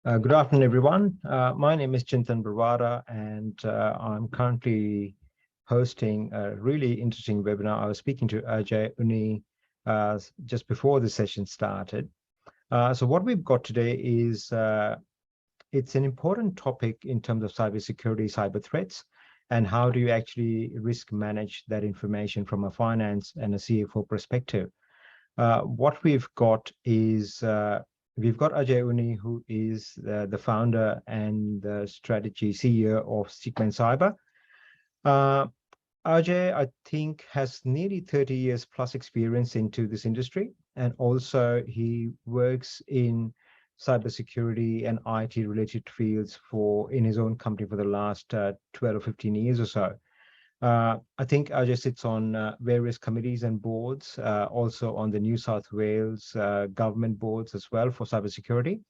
Good afternoon, everyone. My name is Chintan Barwada, and I'm currently hosting a really interesting webinar. I was speaking to Ajay Unni just before the session started. So what we've got today is it's an important topic in terms of cybersecurity, cyber threats, and how do you actually risk manage that information from a finance and a CFO perspective. What we've got is we've got Ajay Unni, who is the founder and the strategy CEO of Stickman Cyber. Uh, Ajay, I think, has nearly 30 years plus experience into this industry, and also he works in cybersecurity and IT related fields in his own company for the last 12 or 15 years or so. I think Ajay sits on various committees and boards, also on the New South Wales government boards as well for cybersecurity.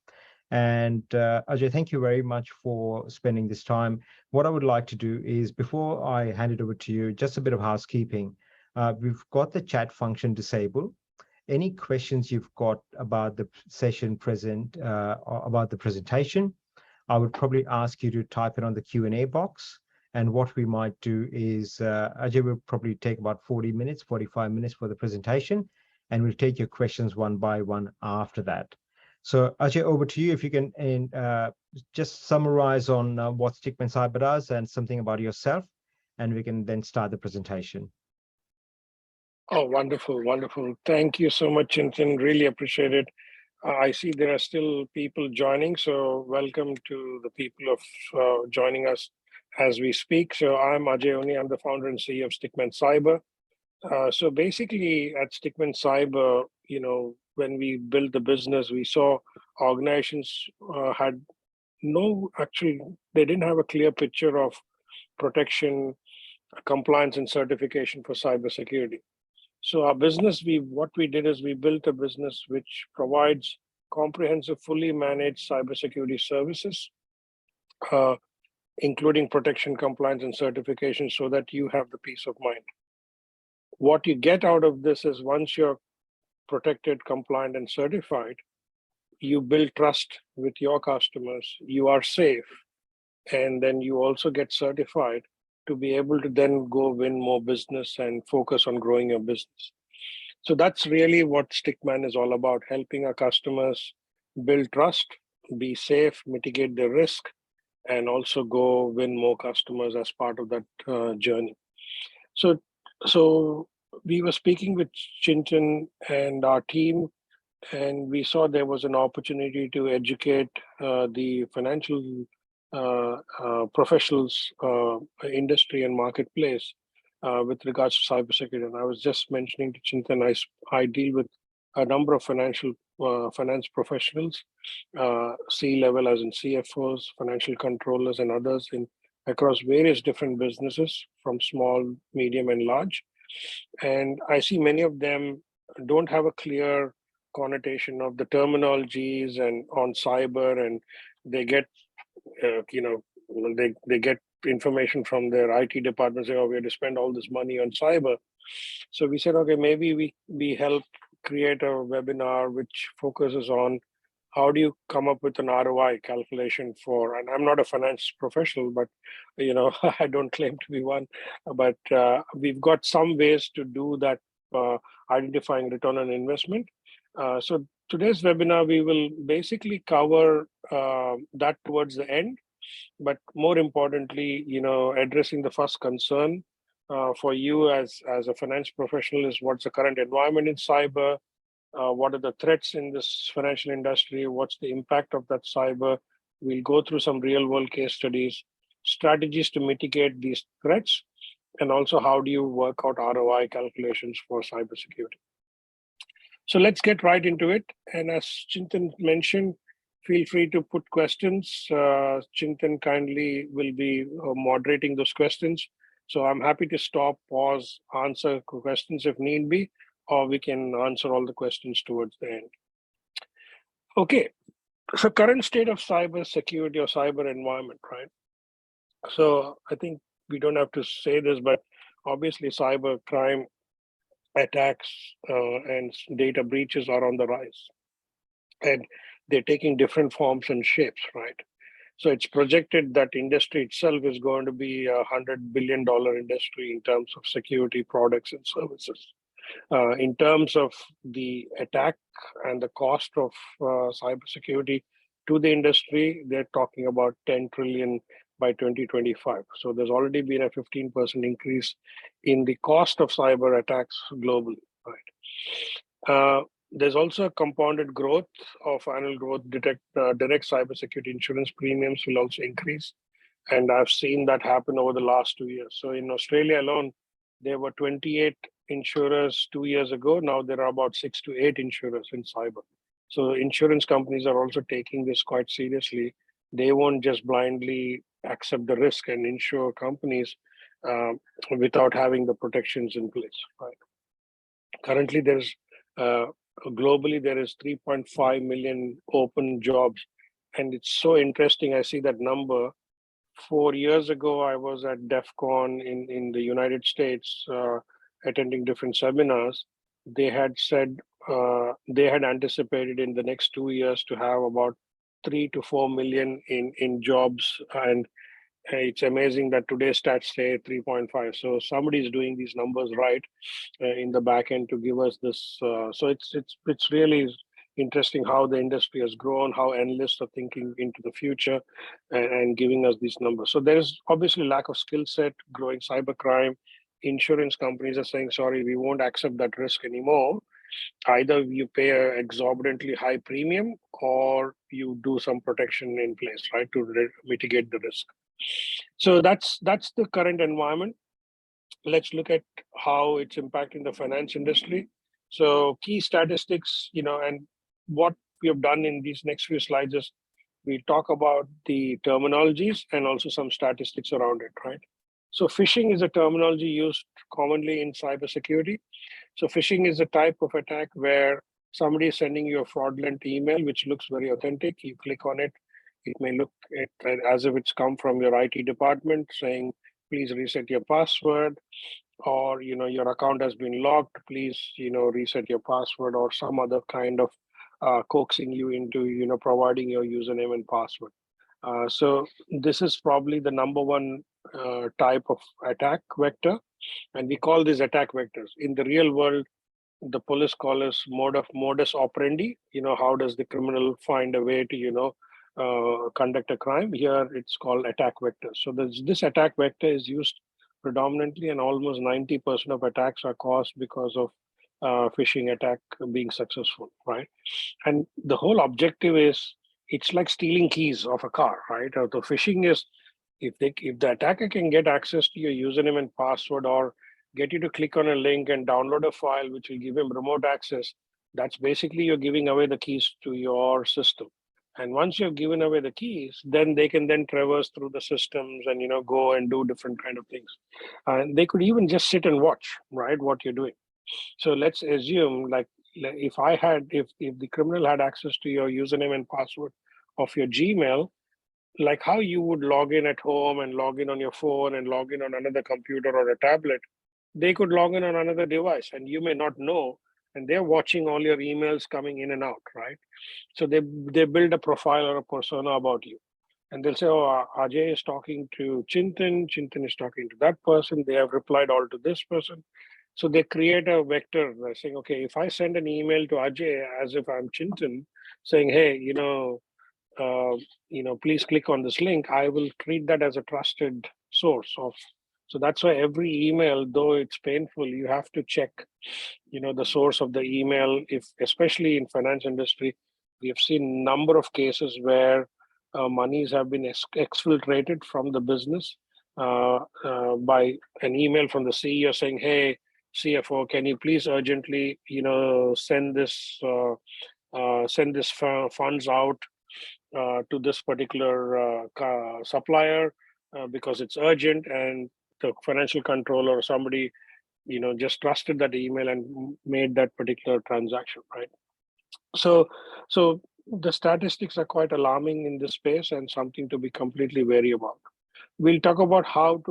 And Ajay, thank you very much for spending this time. What I would like to do is, before I hand it over to you, just a bit of housekeeping. We've got the chat function disabled. Any questions you've got about the session or about the presentation, I would probably ask you to type it on the Q&A box. And what we might do is, Ajay will probably take about 40 minutes, 45 minutes for the presentation, and we'll take your questions one by one after that. So Ajay, over to you. If you can just summarize on what Stickman Cyber does and something about yourself, and we can then start the presentation. Oh, wonderful, wonderful. Thank you so much, Chintan. Really appreciate it. I see there are still people joining, so welcome to the people of joining us as we speak. So I'm Ajay Unni. I'm the founder and CEO of Stickman Cyber. So basically at Stickman Cyber, when we built the business, we saw organizations had they didn't have a clear picture of protection, compliance, and certification for cybersecurity. So our business, what we did is we built a business which provides comprehensive, fully managed cybersecurity services, including protection, compliance, and certification, so that you have the peace of mind. What you get out of this is once you're protected, compliant, and certified, you build trust with your customers, you are safe, and then you also get certified to be able to then go win more business and focus on growing your business. So that's really what Stickman is all about, helping our customers build trust, be safe, mitigate their risk, and also go win more customers as part of that journey. So we were speaking with Chintan and our team, and we saw there was an opportunity to educate the financial professionals, industry and marketplace with regards to cybersecurity. And I was just mentioning to Chintan, I deal with a number of finance professionals, C-level as in CFOs, financial controllers, and others across various different businesses from small, medium, and large. And I see many of them don't have a clear connotation of the terminologies and on cyber, and they get they get information from their IT department saying, oh, we have to spend all this money on cyber. So we said, okay, maybe we help create a webinar which focuses on how do you come up with an ROI calculation for, and I'm not a finance professional, but I don't claim to be one, but we've got some ways to do that, identifying return on investment. So today's webinar, we will basically cover that towards the end, but more importantly, addressing the first concern for you as a finance professional is what's the current environment in cyber, what are the threats in this financial industry, what's the impact of that cyber. We'll go through some real world case studies, strategies to mitigate these threats, and also how do you work out ROI calculations for cybersecurity. So let's get right into it. And as Chintan mentioned, feel free to put questions. Chintan kindly will be moderating those questions. So I'm happy to stop, pause, answer questions if need be, or we can answer all the questions towards the end. Okay, so current state of cyber security or cyber environment, right? So I think we don't have to say this, but obviously cyber crime attacks and data breaches are on the rise. And they're taking different forms and shapes, right? So it's projected that industry itself is going to be $100 billion industry in terms of security products and services. In terms of the attack and the cost of cybersecurity to the industry, they're talking about 10 trillion by 2025. So there's already been a 15% increase in the cost of cyber attacks globally, right? There's also a compounded growth of annual growth. Direct cybersecurity insurance premiums will also increase. And I've seen that happen over the last 2 years. So in Australia alone, there were 28 insurers 2 years ago. Now there are about 6 to 8 insurers in cyber. So insurance companies are also taking this quite seriously. They won't just blindly accept the risk and insure companies without having the protections in place. Right. Currently, there's globally there is 3.5 million open jobs, and it's so interesting. I see that number. 4 years ago, I was at DEF CON in the United States, attending different seminars. They had said they had anticipated in the next 2 years to have about 3 to 4 million in jobs, and it's amazing that today's stats say 3.5. So somebody is doing these numbers right in the back end to give us this. So it's really interesting how the industry has grown, how analysts are thinking into the future, and giving us these numbers. So there is obviously lack of skill set, growing cybercrime. Insurance companies are saying, sorry, we won't accept that risk anymore. Either you pay an exorbitantly high premium or you do some protection in place, right, to mitigate the risk. So that's the current environment. Let's look at how it's impacting the finance industry. So key statistics, and what we have done in these next few slides is we talk about the terminologies and also some statistics around it, right? So phishing is a terminology used commonly in cybersecurity. So phishing is a type of attack where somebody is sending you a fraudulent email, which looks very authentic. You click on it. It may look as if it's come from your IT department saying, please reset your password, or your account has been locked, please reset your password, or some other kind of coaxing you into providing your username and password. So this is probably the number one type of attack vector, and we call these attack vectors. In the real world, the police call us modus operandi. How does the criminal find a way to conduct a crime? Here it's called attack vector. So this attack vector is used predominantly, and almost 90% of attacks are caused because of phishing attack being successful, right? And the whole objective is, it's like stealing keys of a car, right? Or the phishing is, if the attacker can get access to your username and password, or get you to click on a link and download a file which will give him remote access, that's basically you're giving away the keys to your system. And once you've given away the keys, then they can then traverse through the systems and go and do different kind of things. And they could even just sit and watch, right, what you're doing. So let's assume, like, if the criminal had access to your username and password of your Gmail, like how you would log in at home and log in on your phone and log in on another computer or a tablet, they could log in on another device and you may not know, and they're watching all your emails coming in and out, right? So they build a profile or a persona about you, and they'll say, oh, Ajay is talking to Chintan is talking to that person, they have replied all to this person. So they create a vector by saying, okay, if I send an email to Ajay as if I'm Chintan, saying, hey, please click on this link, I will treat that as a trusted source of. So that's why every email, though it's painful, you have to check, the source of the email. If, especially in finance industry, we have seen number of cases where monies have been exfiltrated from the business by an email from the CEO saying, hey, CFO, can you please urgently, send this funds out to this particular supplier because it's urgent, and the financial controller or somebody just trusted that email and made that particular transaction, right? So the statistics are quite alarming in this space and something to be completely wary about. We'll talk about how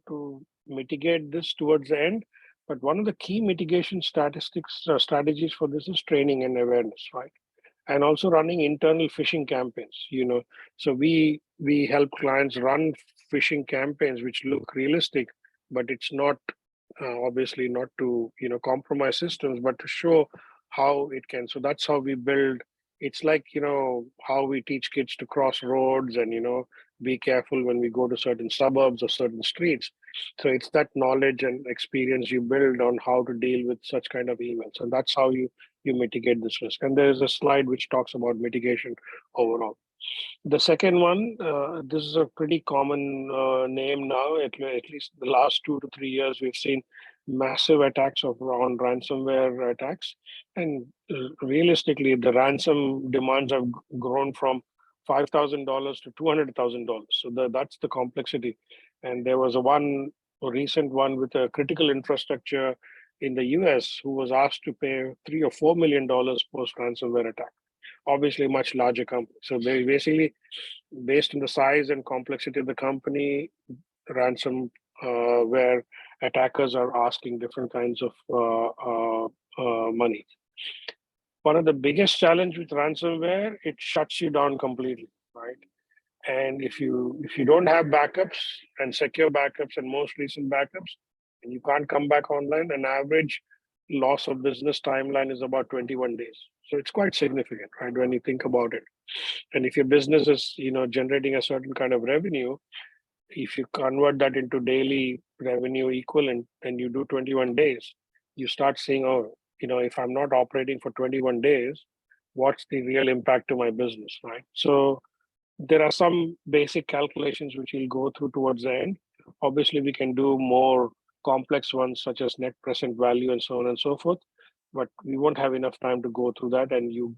to mitigate this towards the end, but one of the key mitigation strategies for this is training and awareness, right? and also running internal phishing campaigns. So we help clients run phishing campaigns which look realistic, but it's not obviously not to compromise systems, but to show how it can. So that's how we build. It's like how we teach kids to cross roads and be careful when we go to certain suburbs or certain streets. So it's that knowledge and experience you build on how to deal with such kind of emails, and that's how you mitigate this risk. And there's a slide which talks about mitigation overall. The second one, this is a pretty common name now. At least the last 2 to 3 years, we've seen massive attacks on ransomware attacks. And realistically, the ransom demands have grown from $5,000 to $200,000. So that's the complexity. And there was a recent one with a critical infrastructure in the US who was asked to pay $3 or $4 million post ransomware attack, obviously much larger company. So they basically, based on the size and complexity of the company, where attackers are asking different kinds of money. One of the biggest challenge with ransomware, it shuts you down completely, right? And if you don't have backups and secure backups and most recent backups, and you can't come back online, an average loss of business timeline is about 21 days. So it's quite significant, right? When you think about it. And if your business is, generating a certain kind of revenue, if you convert that into daily revenue equivalent and you do 21 days, you start seeing, oh, if I'm not operating for 21 days, what's the real impact to my business, right? So there are some basic calculations which we'll go through towards the end. Obviously, we can do more complex ones such as net present value and so on and so forth, but we won't have enough time to go through that. And you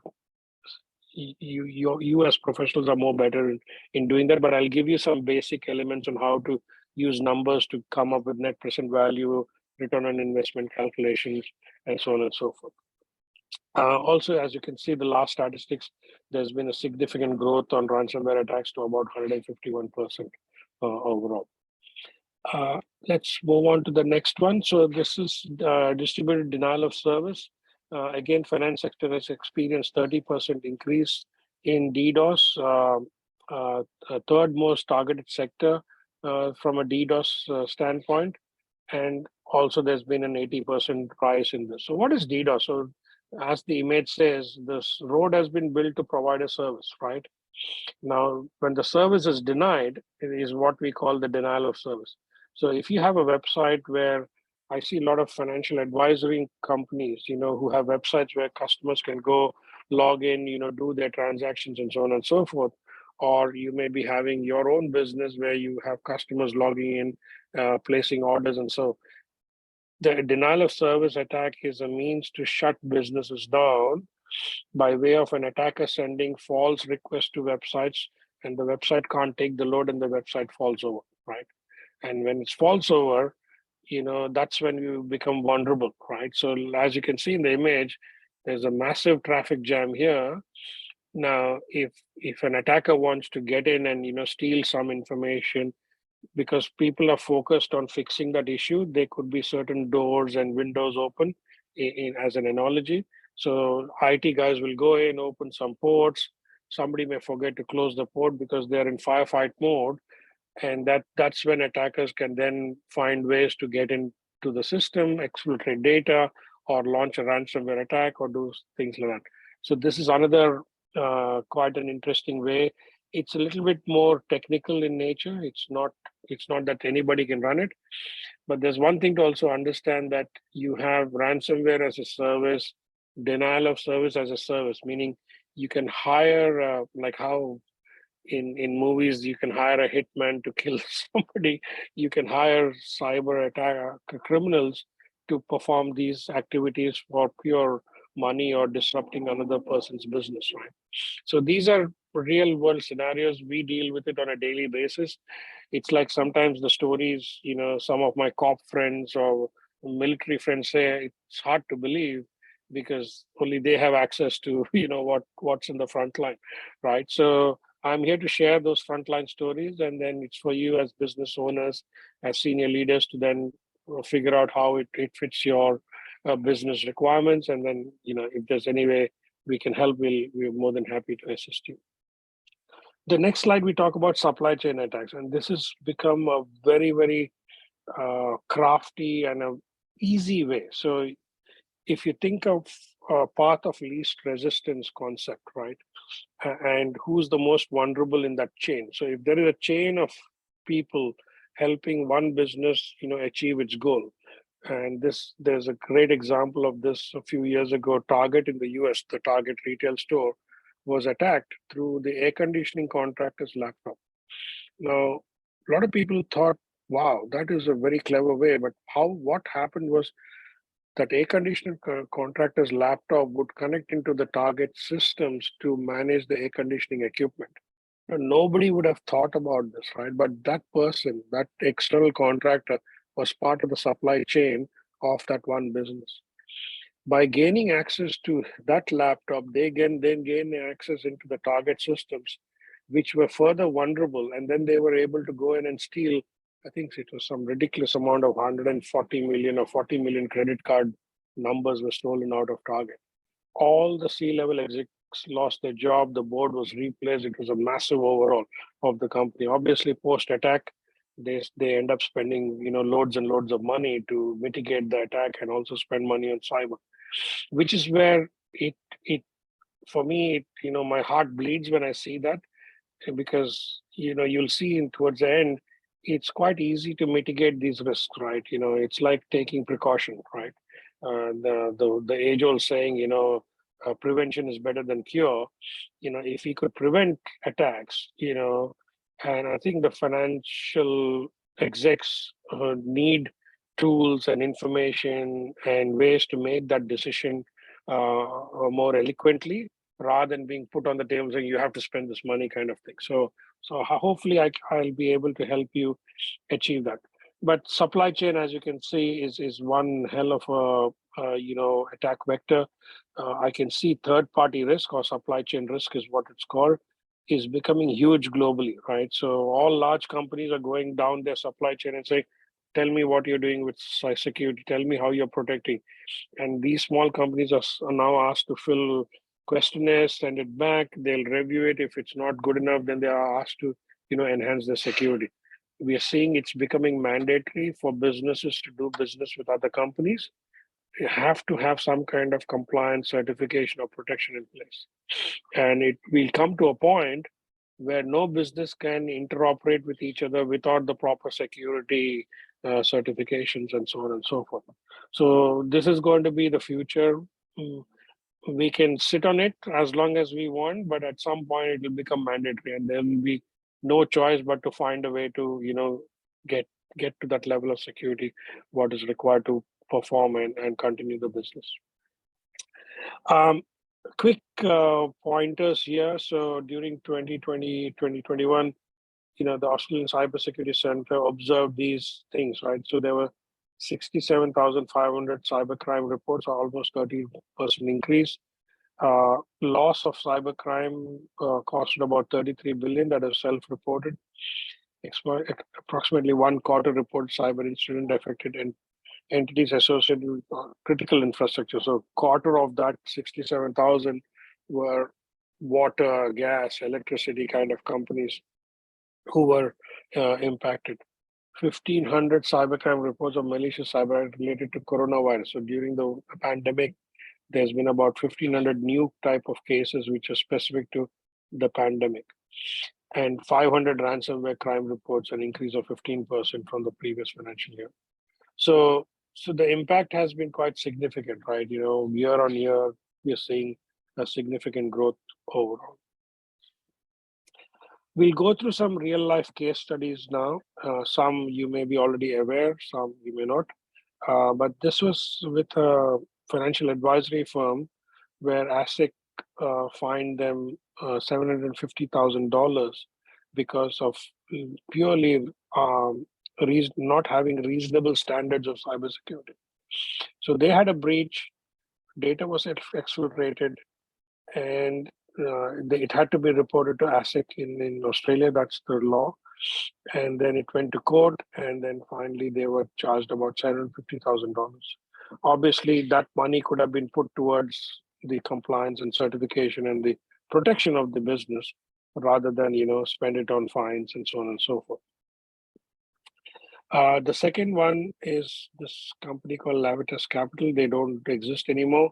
as professionals are more better in doing that. But I'll give you some basic elements on how to use numbers to come up with net present value, return on investment calculations, and so on and so forth. Also, as you can see, the last statistics, there's been a significant growth on ransomware attacks to about 151% overall. Let's move on to the next one. So this is distributed denial of service. Again, finance sector has experienced 30% increase in DDoS, third most targeted sector from a DDoS standpoint. And also there's been an 80% rise in this. So what is DDoS? So as the image says, this road has been built to provide a service, right? Now, when the service is denied, it is what we call the denial of service. So if you have a website where I see a lot of financial advisory companies, who have websites where customers can go log in, do their transactions and so on and so forth. Or you may be having your own business where you have customers logging in, placing orders. And so the denial of service attack is a means to shut businesses down by way of an attacker sending false requests to websites, and the website can't take the load and the website falls over, right? And when it falls over, that's when you become vulnerable, right? So as you can see in the image, there's a massive traffic jam here. Now, if an attacker wants to get in and steal some information, because people are focused on fixing that issue, there could be certain doors and windows open as an analogy. So IT guys will go in, open some ports. Somebody may forget to close the port because they're in firefight mode. And that's when attackers can then find ways to get into the system, exfiltrate data, or launch a ransomware attack or do things like that. So this is another quite an interesting way. It's a little bit more technical in nature. It's not that anybody can run it. But there's one thing to also understand, that you have ransomware as a service, denial of service as a service, meaning you can hire, like how in movies you can hire a hitman to kill somebody. You can hire cyber attack criminals to perform these activities for pure money or disrupting another person's business, right? So these are real world scenarios. We deal with it on a daily basis. It's like sometimes the stories, some of my cop friends or military friends say, it's hard to believe because only they have access to, what's in the front line, right? So I'm here to share those frontline stories, and then it's for you as business owners, as senior leaders, to then figure out how it fits your business requirements. And then, if there's any way we can help, we're more than happy to assist you. The next slide, we talk about supply chain attacks, and this has become a very, very crafty and a easy way. So if you think of a path of least resistance concept, right? And who's the most vulnerable in that chain? So if there is a chain of people helping one business, achieve its goal, and there's a great example of this a few years ago. Target in the US, the Target retail store, was attacked through the air conditioning contractor's laptop. Now, a lot of people thought, wow, that is a very clever way. But what happened was that air conditioner contractor's laptop would connect into the Target systems to manage the air conditioning equipment. Now, nobody would have thought about this, right? But that person, that external contractor, was part of the supply chain of that one business. By gaining access to that laptop, they then gain access into the Target systems, which were further vulnerable. And then they were able to go in and steal, I think it was some ridiculous amount of 140 million or 40 million credit card numbers were stolen out of Target. All the C-level execs lost their job. The board was replaced. It was a massive overhaul of the company. Obviously, post-attack, they end up spending loads and loads of money to mitigate the attack and also spend money on cyber, which is where it for me, my heart bleeds when I see that, because you'll see towards the end, it's quite easy to mitigate these risks, right? It's like taking precaution, right? The age-old saying, prevention is better than cure. If we could prevent attacks, and I think the financial execs need tools and information and ways to make that decision more eloquently, rather than being put on the table saying you have to spend this money, kind of thing. So hopefully I'll be able to help you achieve that. But supply chain, as you can see, is one hell of a attack vector. I can see third party risk, or supply chain risk is what it's called, is becoming huge globally, right? So all large companies are going down their supply chain and say, tell me what you're doing with security, tell me how you're protecting. And these small companies are now asked to fill questionnaires, send it back, they'll review it. If it's not good enough, then they are asked to enhance their security. We are seeing it's becoming mandatory for businesses to do business with other companies. You have to have some kind of compliance, certification, or protection in place. And it will come to a point where no business can interoperate with each other without the proper security certifications and so on and so forth. So this is going to be the future. We can sit on it as long as we want, but at some point it will become mandatory, and there will be no choice but to find a way to get to that level of security what is required to perform and continue the business. Quick pointers here. So during 2020, 2021, the Australian Cybersecurity Center observed these things, right? So there were 67,500 cybercrime reports, almost 30% increase. Loss of cybercrime costed about 33 billion, that is self-reported. Approximately one quarter report cyber incident affected entities associated with critical infrastructure. So quarter of that 67,000 were water, gas, electricity kind of companies who were impacted. 1,500 cybercrime reports of malicious cyber related to coronavirus. So during the pandemic, there's been about 1,500 new type of cases which are specific to the pandemic, and 500 ransomware crime reports, an increase of 15% from the previous financial year. So the impact has been quite significant, right? Year on year, we are seeing a significant growth overall. We'll go through some real life case studies now. Some you may be already aware, some you may not. But this was with a financial advisory firm where ASIC fined them $750,000 because of purely not having reasonable standards of cybersecurity. So they had a breach, data was exfiltrated, and it had to be reported to ASIC in Australia. That's the law. And then it went to court, and then finally they were charged about $750,000. Obviously, that money could have been put towards the compliance and certification and the protection of the business rather than, spend it on fines and so on and so forth. The second one is this company called Lavitas Capital. They don't exist anymore.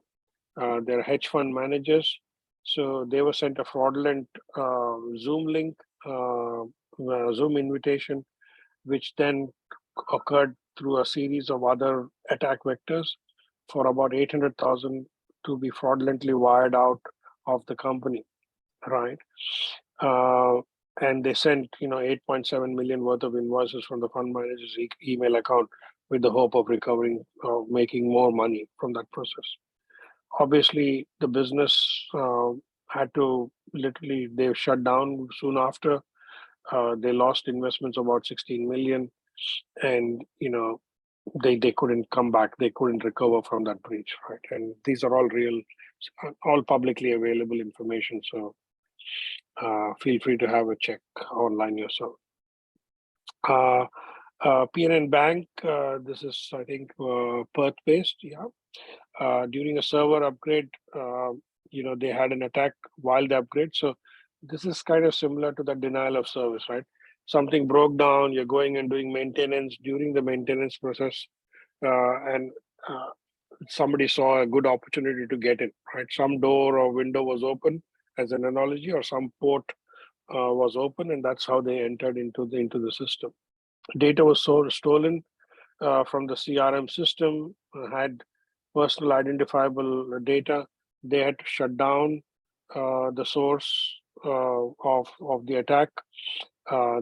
They're hedge fund managers. So they were sent a fraudulent Zoom link, Zoom invitation, which then occurred through a series of other attack vectors for about 800,000 to be fraudulently wired out of the company, right? And they sent 8.7 million worth of invoices from the fund manager's email account with the hope of recovering or making more money from that process. Obviously, the business had to literally, they shut down soon after. They lost investments about 16 million, and they couldn't come back. They couldn't recover from that breach, right? And these are all real, all publicly available information. So feel free to have a check online yourself. PNN Bank, this is, I think, Perth-based, yeah. During a server upgrade, they had an attack while the upgrade. So this is kind of similar to the denial of service, right? Something broke down, you're going and doing maintenance. During the maintenance process, and somebody saw a good opportunity to get in, right? Some door or window was open, as an analogy, or some port was open, and that's how they entered into the system. Data was stolen from the CRM system, had personal identifiable data. They had to shut down the source of the attack.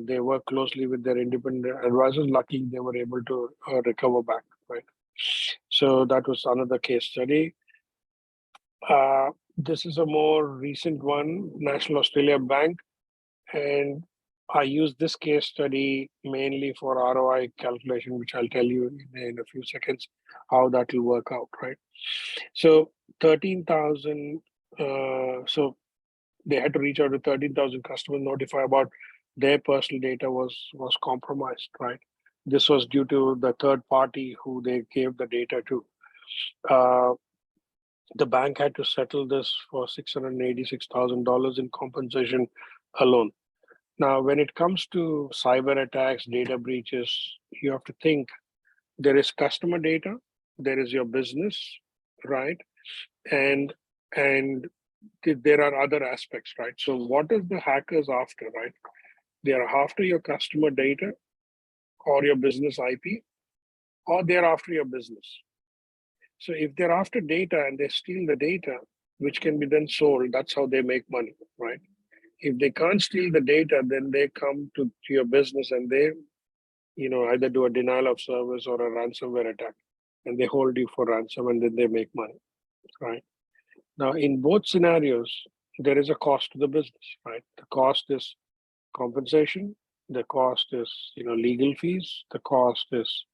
They worked closely with their independent advisors. Luckily, they were able to recover back, right? So that was another case study. This is a more recent one, National Australia Bank. And I use this case study mainly for ROI calculation, which I'll tell you in a few seconds how that will work out, right? So 13,000, so they had to reach out to 13,000 customers, notify about their personal data was compromised, right? This was due to the third party who they gave the data to. The bank had to settle this for $686,000 in compensation alone. Now, when it comes to cyber attacks, data breaches, you have to think there is customer data, there is your business, right? And there are other aspects, right? So what is the hackers after, right? They are after your customer data or your business IP, or they're after your business. So if they're after data and they steal the data, which can be then sold, that's how they make money, right? If they can't steal the data, then they come to your business and they, either do a denial of service or a ransomware attack, and they hold you for ransom and then they make money, right? Now, in both scenarios, there is a cost to the business, right? The cost is compensation. The cost is, legal fees. The cost is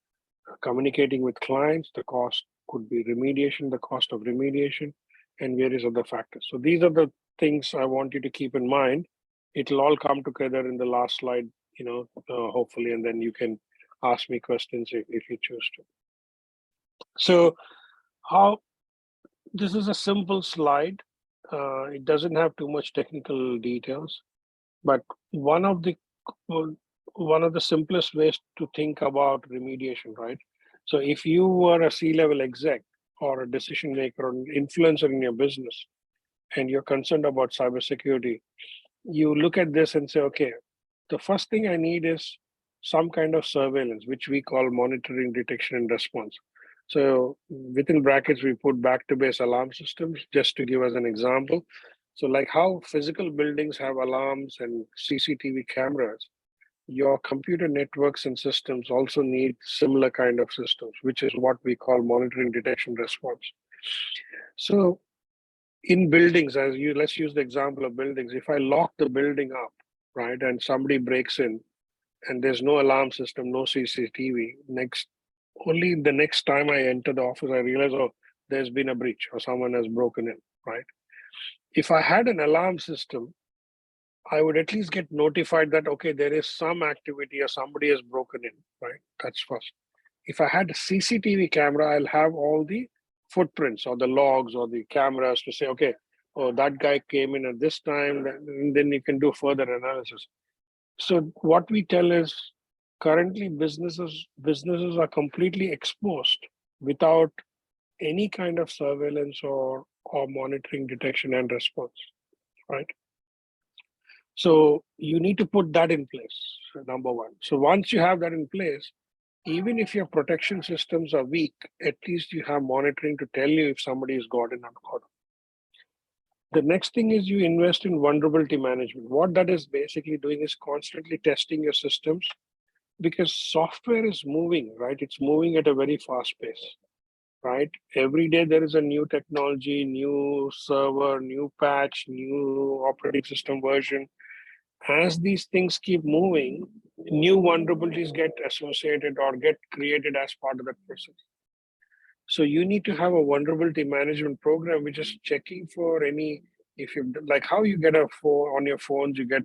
communicating with clients. The cost could be remediation, the cost of remediation, and various other factors. So these are the things I want you to keep in mind. It'll all come together in the last slide, hopefully, and then you can ask me questions if you choose to. So this is a simple slide. It doesn't have too much technical details, but one of the simplest ways to think about remediation, right? So if you were a C-level exec or a decision maker or an influencer in your business, and you're concerned about cybersecurity, you look at this and say, okay, the first thing I need is some kind of surveillance, which we call monitoring, detection, and response. So within brackets, we put back to base alarm systems, just to give us an example. So like how physical buildings have alarms and CCTV cameras, your computer networks and systems also need similar kind of systems, which is what we call monitoring, detection, response. So in buildings, let's use the example of buildings. If I lock the building up, right, and somebody breaks in and there's no alarm system, no CCTV, only the next time I enter the office, I realize, oh, there's been a breach or someone has broken in, right? If I had an alarm system, I would at least get notified that, okay, there is some activity or somebody has broken in, right? That's first. If I had a CCTV camera, I'll have all the footprints or the logs or the cameras to say, okay, oh, that guy came in at this time, and then you can do further analysis. So what we tell is currently businesses are completely exposed without any kind of surveillance or monitoring, detection and response, right? So you need to put that in place, number one. So once you have that in place, even if your protection systems are weak, at least you have monitoring to tell you if somebody is got in or not. The next thing is you invest in vulnerability management. What that is basically doing is constantly testing your systems, because software is moving, right? It's moving at a very fast pace, right? Every day there is a new technology, new server, new patch, new operating system version. As these things keep moving, new vulnerabilities get associated or get created as part of that process. So you need to have a vulnerability management program which is checking for any, if you like how you get a phone on your phones, you get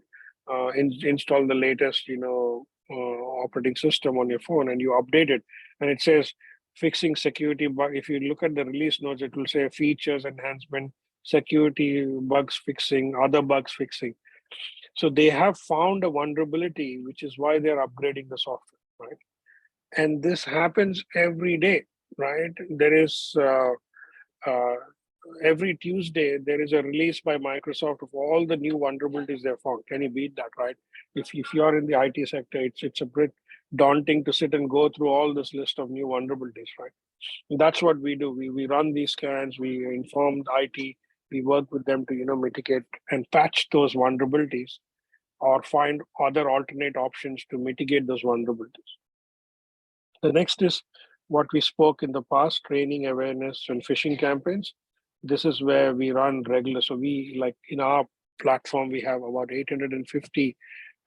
install the latest, operating system on your phone and you update it, and it says fixing security bug. If you look at the release notes, it will say features enhancement, security bugs fixing, other bugs fixing. So they have found a vulnerability, which is why they're upgrading the software, right? And this happens every day, right? There is uh, every Tuesday there is a release by Microsoft of all the new vulnerabilities they found. Can you beat that, right? If you're in the IT sector, it's a bit daunting to sit and go through all this list of new vulnerabilities, right? And that's what we do. We run these scans, we inform the IT, we work with them to mitigate and patch those vulnerabilities or find other alternate options to mitigate those vulnerabilities. The next is what we spoke in the past, training, awareness, and phishing campaigns. This is where we run regular. So we, like in our platform, we have about 850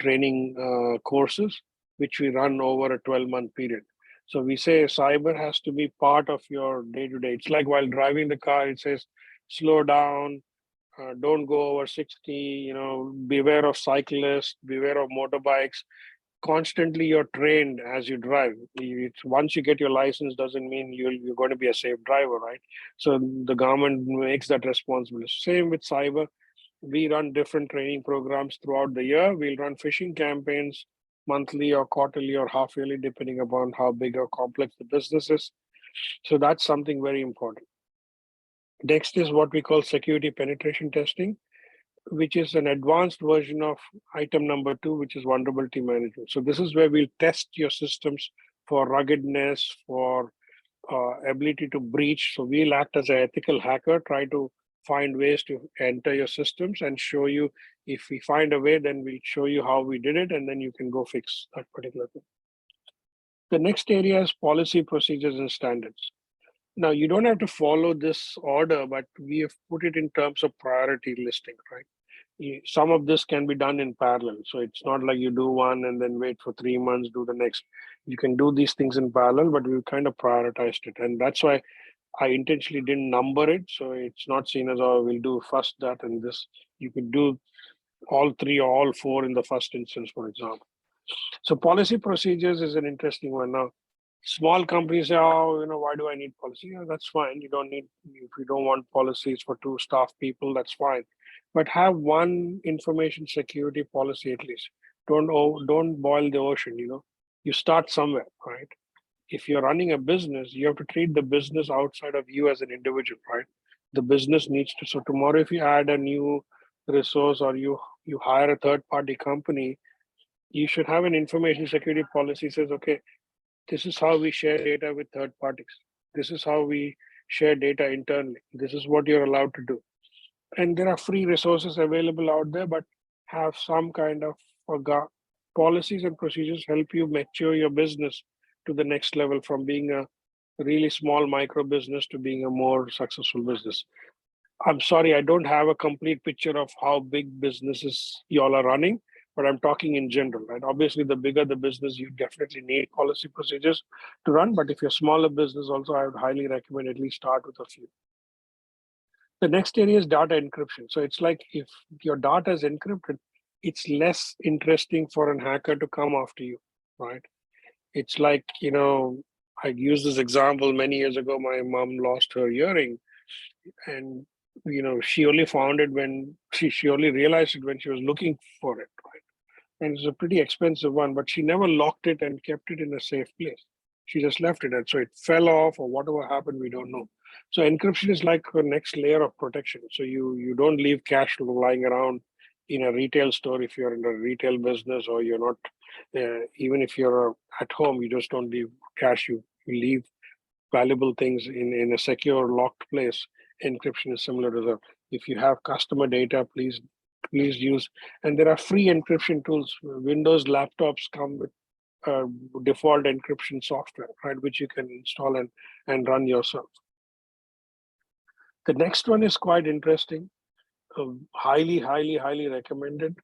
training courses, which we run over a 12-month period. So we say cyber has to be part of your day-to-day. It's like while driving the car, it says, slow down, don't go over 60, beware of cyclists, beware of motorbikes. Constantly you're trained as you drive. Once you get your license doesn't mean you're going to be a safe driver, right? So the government makes that responsible. Same with cyber. We run different training programs throughout the year. We'll run phishing campaigns monthly or quarterly or half yearly, depending upon how big or complex the business is. So that's something very important. Next is what we call security penetration testing, which is an advanced version of item number 2, which is vulnerability management. So this is where we'll test your systems for ruggedness, for ability to breach. So we'll act as an ethical hacker, try to find ways to enter your systems and show you. If we find a way, then we'll show you how we did it, and then you can go fix that particular thing. The next area is policy, procedures, and standards. Now, you don't have to follow this order, but we have put it in terms of priority listing, right? Some of this can be done in parallel. So it's not like you do one and then wait for 3 months, do the next. You can do these things in parallel, but we've kind of prioritized it. And that's why I intentionally didn't number it. So it's not seen as, oh, we'll do first that and this. You could do all three or all four in the first instance, for example. So policy procedures is an interesting one. Now, small companies say, oh, why do I need policy? Yeah, that's fine. You don't need, if you don't want policies for 2 staff people, that's fine. But have one information security policy at least. Don't boil the ocean, You start somewhere, right? If you're running a business, you have to treat the business outside of you as an individual, right? The business needs to, so tomorrow if you add a new resource or you hire a third party company, you should have an information security policy says, okay, this is how we share data with third parties. This is how we share data internally. This is what you're allowed to do. And there are free resources available out there, but have some kind of policies and procedures help you mature your business to the next level, from being a really small micro business to being a more successful business. I'm sorry, I don't have a complete picture of how big businesses y'all are running, but I'm talking in general, right? Obviously, the bigger the business, you definitely need policy procedures to run. But if you're smaller business, also, I would highly recommend at least start with a few. The next area is data encryption. So it's like if your data is encrypted, it's less interesting for an hacker to come after you, right? It's like, I used this example many years ago. My mom lost her earring, and she only found it when she only realized it when she was looking for it, right? And it's a pretty expensive one, but she never locked it and kept it in a safe place. She just left it, and so it fell off or whatever happened, we don't know. So encryption is like the next layer of protection. So you don't leave cash lying around in a retail store if you're in a retail business, or you're not. Even if you're at home, you just don't leave cash. You leave valuable things in a secure, locked place. Encryption is similar to that. If you have customer data, please use. And there are free encryption tools. Windows laptops come with default encryption software, right, which you can install and run yourself. The next one is quite interesting, highly recommended,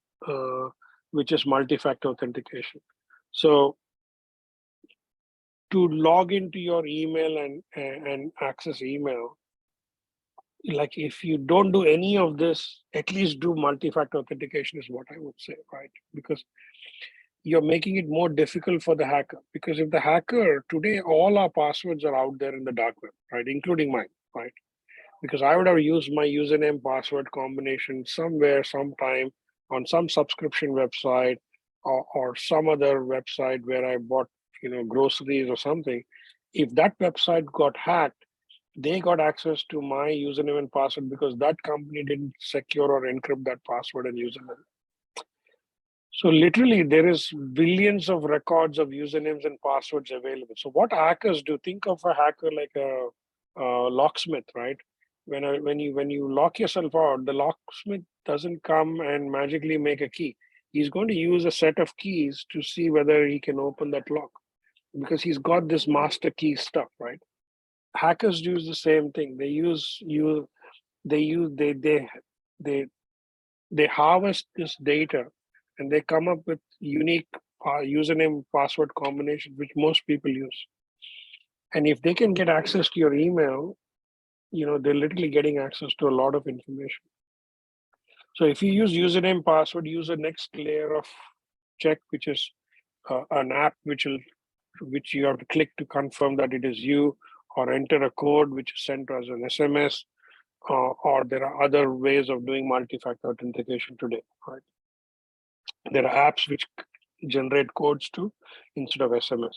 which is multi-factor authentication. So to log into your email and access email, like if you don't do any of this, at least do multi-factor authentication is what I would say, right? Because you're making it more difficult for the hacker. Because if the hacker, today, all our passwords are out there in the dark web, right? Including mine, right? Because I would have used my username password combination somewhere, sometime on some subscription website, or some other website where I bought, groceries or something. If that website got hacked, they got access to my username and password because that company didn't secure or encrypt that password and username. So literally, there is billions of records of usernames and passwords available. So what hackers do? Think of a hacker like a locksmith, right? When you lock yourself out, the locksmith doesn't come and magically make a key. He's going to use a set of keys to see whether he can open that lock, because he's got this master key stuff, right? Hackers use the same thing. They they harvest this data, and they come up with unique username password combinations which most people use. And if they can get access to your email, they're literally getting access to a lot of information. So if you use username password, use the next layer of check, which is an app which you have to click to confirm that it is you, or enter a code which is sent as an SMS, or there are other ways of doing multi-factor authentication today, right? There are apps which generate codes too instead of SMS.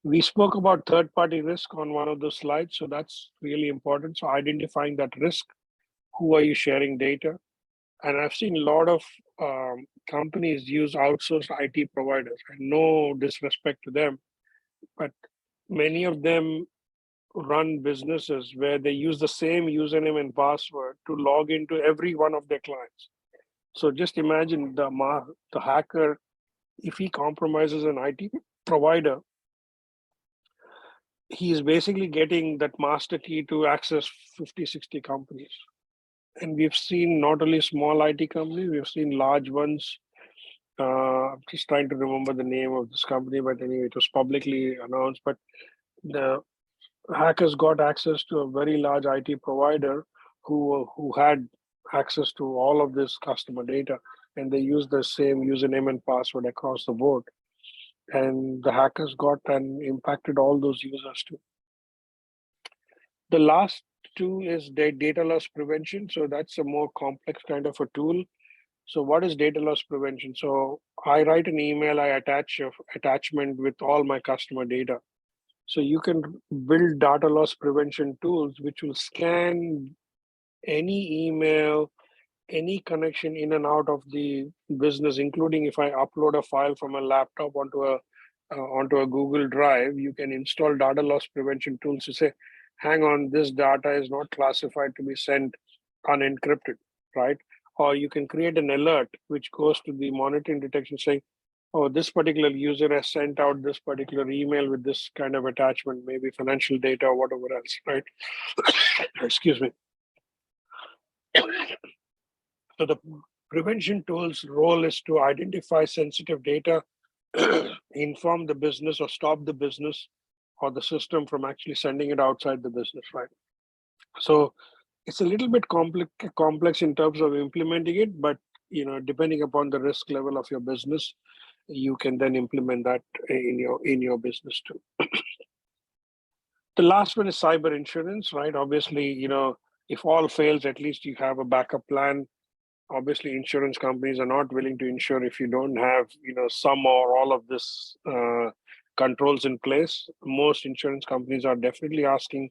We spoke about third-party risk on one of those slides, so that's really important. So identifying that risk, who are you sharing data? And I've seen a lot of companies use outsourced IT providers, and no disrespect to them, but many of them run businesses where they use the same username and password to log into every one of their clients. So just imagine the hacker, if he compromises an IT provider, he's basically getting that master key to access 50, 60 companies. And we've seen not only small IT companies, we've seen large ones. I'm just trying to remember the name of this company, but anyway, it was publicly announced. But the hackers got access to a very large IT provider who had access to all of this customer data, and they used the same username and password across the board. And the hackers got and impacted all those users too. The last two is data loss prevention. So that's a more complex kind of a tool. So what is data loss prevention? So I write an email, I attach an attachment with all my customer data. So you can build data loss prevention tools which will scan any email, any connection in and out of the business, including if I upload a file from a laptop onto a Google Drive. You can install data loss prevention tools to say, hang on, this data is not classified to be sent unencrypted, right? Or you can create an alert which goes to the monitoring detection saying, oh, this particular user has sent out this particular email with this kind of attachment, maybe financial data or whatever else, right? Excuse me. So the prevention tool's role is to identify sensitive data, inform the business or stop the business or the system from actually sending it outside the business, right? So it's a little bit complex in terms of implementing it, but depending upon the risk level of your business, you can then implement that in your business too. The last one is cyber insurance, right? Obviously, if all fails, at least you have a backup plan. Obviously, insurance companies are not willing to insure if you don't have, some or all of this controls in place. Most insurance companies are definitely asking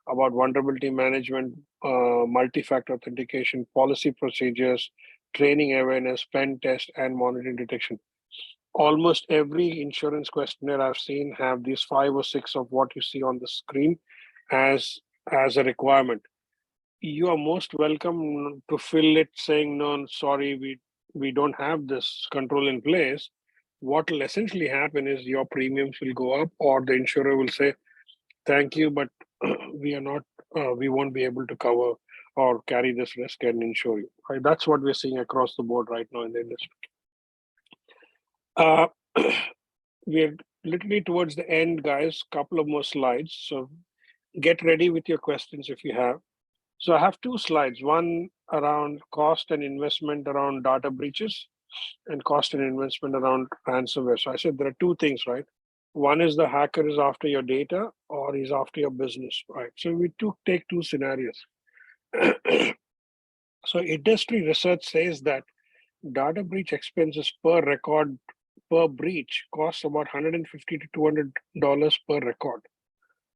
about vulnerability management, multi-factor authentication, policy procedures, training awareness, pen test, and monitoring detection. Almost every insurance questionnaire I've seen have these 5 or 6 of what you see on the screen as a requirement. You are most welcome to fill it saying, no, sorry, we don't have this control in place. What will essentially happen is your premiums will go up, or the insurer will say, thank you, but we won't be able to cover or carry this risk and insure you. Right? That's what we're seeing across the board right now in the industry. We're literally towards the end, guys. Couple of more slides. So get ready with your questions if you have. So I have 2 slides, one around cost and investment around data breaches and cost and investment around ransomware. So I said there are 2 things, right? One is the hacker is after your data or he's after your business, right? So we take 2 scenarios. So industry research says that data breach expenses per record per breach costs about $150 to $200 per record.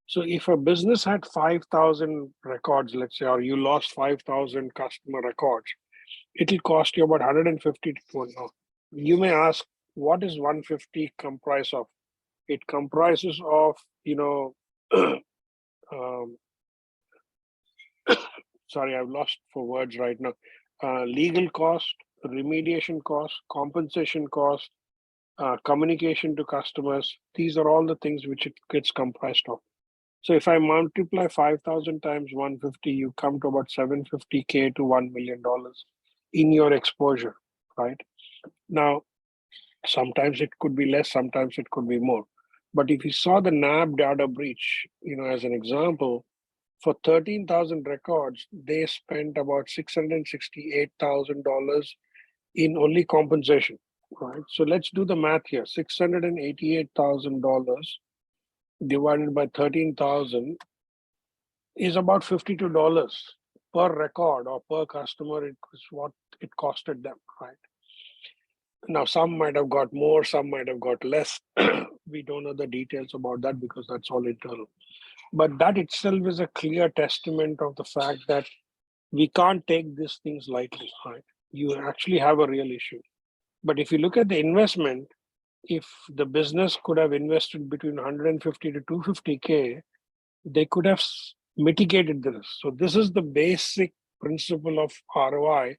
So if a business had 5,000 records, let's say, or you lost 5,000 customer records, it'll cost you about 150 to 200. You may ask, what is 150 comprise of? It comprises of, sorry, I've lost for words right now. Legal cost, remediation cost, compensation cost, communication to customers. These are all the things which it gets comprised of. So if I multiply 5,000 times 150, you come to about $750K to $1 million in your exposure, right? Now, sometimes it could be less, sometimes it could be more. But if you saw the NAB data breach, as an example, for 13,000 records, they spent about $668,000 in only compensation, right? So let's do the math here. $688,000 divided by 13,000 is about $52 per record or per customer. It was what it costed them, right? Now, some might have got more, some might have got less. We don't know the details about that because that's all internal. But that itself is a clear testament of the fact that we can't take these things lightly, right? You actually have a real issue. But if you look at the investment, if the business could have invested between 150 to 250K, they could have mitigated this. So this is the basic principle of ROI.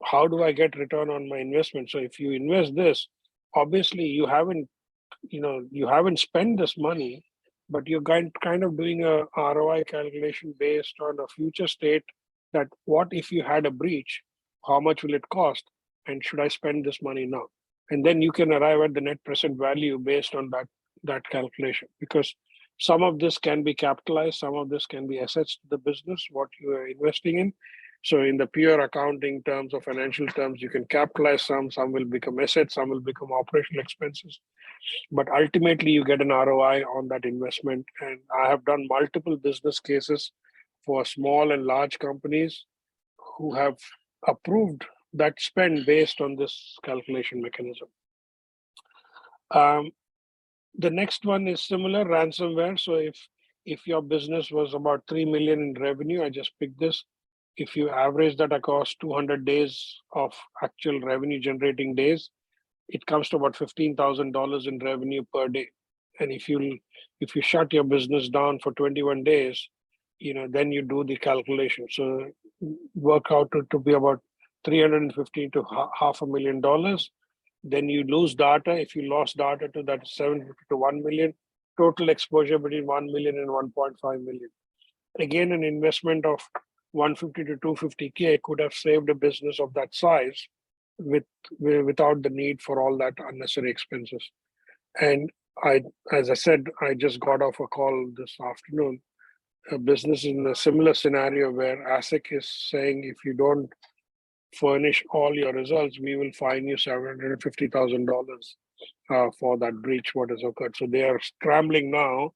How do I get return on my investment? So if you invest this, obviously you haven't spent this money, but you're kind of doing a ROI calculation based on a future state that what if you had a breach, how much will it cost? And should I spend this money now? And then you can arrive at the net present value based on that calculation, because some of this can be capitalized, some of this can be assets to the business, what you are investing in. So in the pure accounting terms or financial terms, you can capitalize some will become assets, some will become operational expenses. But ultimately, you get an ROI on that investment. And I have done multiple business cases for small and large companies who have approved that spend based on this calculation mechanism. The next one is similar, ransomware. So if your business was about 3 million in revenue, I just picked this. If you average that across 200 days of actual revenue generating days, it comes to about $15,000 in revenue per day. And if you shut your business down for 21 days, then you do the calculation. So work out to be about 350 to $500,000. Then you lose data. If you lost data to that 750 to 1 million, total exposure between 1 million and 1.5 million. Again, an investment of 150 to 250K could have saved a business of that size without the need for all that unnecessary expenses. And as I said, I just got off a call this afternoon. A business in a similar scenario where ASIC is saying if you don't furnish all your results, we will fine you $750,000 for that breach what has occurred. So they are scrambling now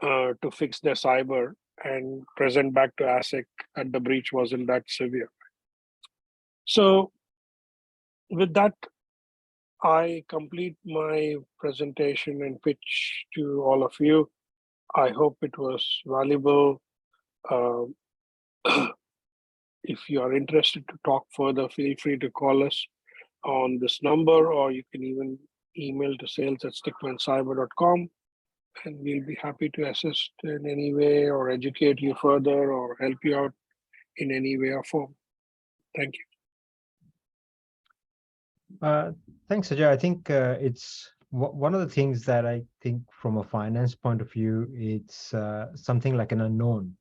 to fix their cyber and present back to ASIC that the breach wasn't that severe. So with that, I complete my presentation and pitch to all of you. I hope it was valuable. Uh, if you are interested to talk further, feel free to call us on this number, or you can even email to sales@stickmancyber.com, and we'll be happy to assist in any way or educate you further or help you out in any way or form. Thank you. Thanks, Ajay. I think it's one of the things that I think from a finance point of view, it's something like an unknown.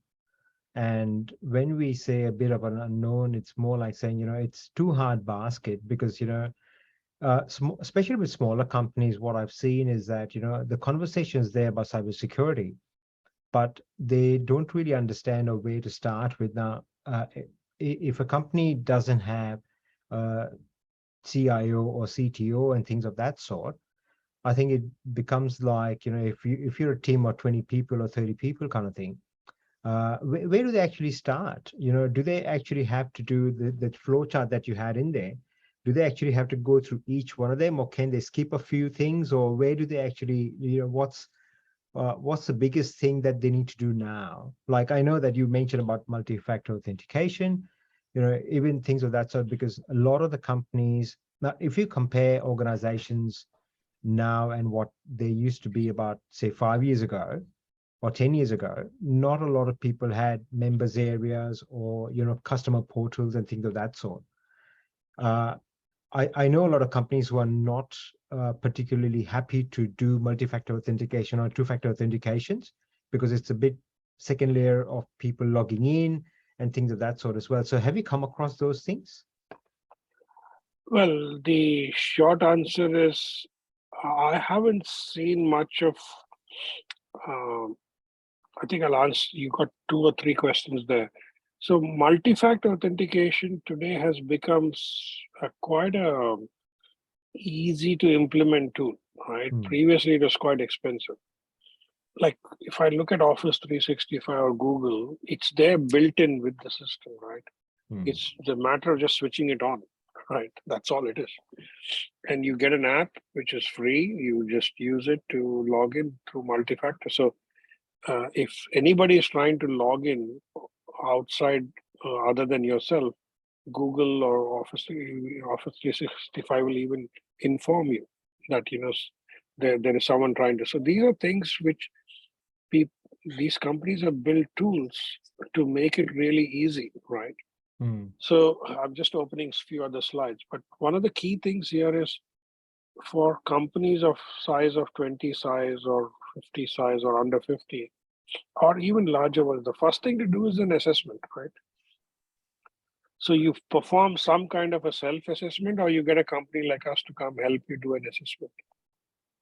And when we say a bit of an unknown, it's more like saying, it's too hard basket because, especially with smaller companies, what I've seen is that, the conversation is there about cybersecurity, but they don't really understand a way to start with. Now, if a company doesn't have CIO or CTO and things of that sort, I think it becomes like, if you're a team of 20 people or 30 people kind of thing, where do they actually start? Do they actually have to do the flow chart that you had in there? Do they actually have to go through each one of them, or can they skip a few things, or where do they actually, what's the biggest thing that they need to do now? Like, I know that you mentioned about multi-factor authentication, even things of that sort, because a lot of the companies now, if you compare organizations now and what they used to be about, say, 5 years ago or 10 years ago, not a lot of people had members areas or, customer portals and things of that sort. I know a lot of companies who are not particularly happy to do multi-factor authentication or two-factor authentications because it's a bit second layer of people logging in and things of that sort as well. So have you come across those things? Well, the short answer is I haven't seen much of. I think I'll answer. You got 2 or 3 questions there. So, multi-factor authentication today has become quite a easy to implement tool. Right. Previously, it was quite expensive. Like if I look at Office 365 or Google, it's there built in with the system. Right. It's the matter of just switching it on. Right. That's all it is. And you get an app which is free. You just use it to log in through multi-factor. So if anybody is trying to log in outside other than yourself, Google or Office 365 will even inform you that there is someone trying to. So these are things which these companies have built tools to make it really easy, right? So I'm just opening a few other slides, but one of the key things here is for companies of size of 20 size or 50 size or under 50, or even larger ones, the first thing to do is an assessment, right? So you perform some kind of a self-assessment, or you get a company like us to come help you do an assessment.